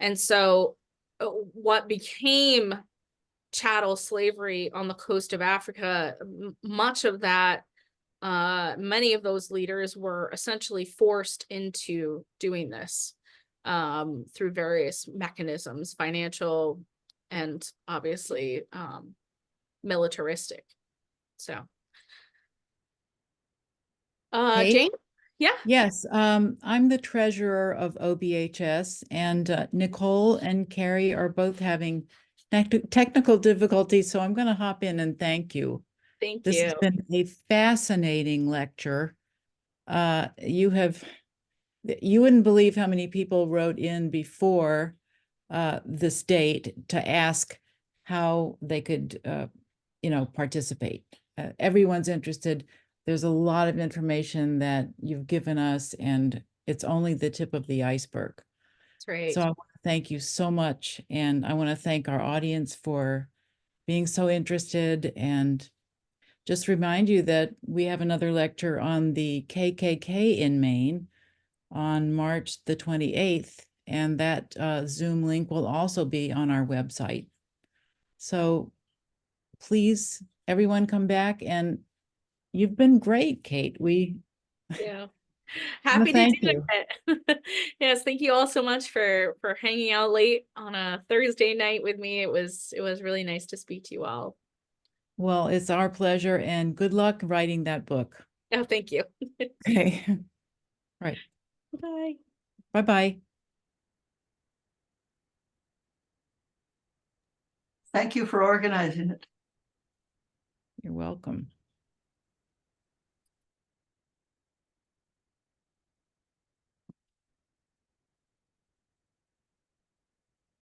[SPEAKER 1] And so what became chattel slavery on the coast of Africa, much of that, many of those leaders were essentially forced into doing this through various mechanisms, financial and obviously militaristic. So
[SPEAKER 6] Kate?
[SPEAKER 1] Jane? Yeah.
[SPEAKER 6] Yes, I'm the treasurer of OBHS, and Nicole and Carrie are both having technical difficulties, so I'm going to hop in and thank you.
[SPEAKER 1] Thank
[SPEAKER 6] This
[SPEAKER 1] you.
[SPEAKER 6] has been a fascinating lecture. You wouldn't believe how many people wrote in before this date to ask how they could, you know, participate. Everyone's interested. There's a lot of information that you've given us, and it's only the tip of the iceberg.
[SPEAKER 1] That's right.
[SPEAKER 6] So I want to thank you so much. And I want to thank our audience for being so interested, and just remind you that we have another lecture on the KKK in Maine on March the 28th, and that Zoom link will also be on our website. So please, everyone, come back, and you've been great, Kate.
[SPEAKER 1] Yeah. Happy to
[SPEAKER 6] thank
[SPEAKER 1] do
[SPEAKER 6] you.
[SPEAKER 1] it. Yes, thank you all so much for hanging out late on a Thursday night with me. It was really nice to speak to you all.
[SPEAKER 6] Well, it's our pleasure and good luck writing that book.
[SPEAKER 1] Oh, thank you.
[SPEAKER 6] Okay. Right.
[SPEAKER 1] Bye.
[SPEAKER 6] Bye-bye.
[SPEAKER 2] Thank you for organizing it.
[SPEAKER 6] You're welcome.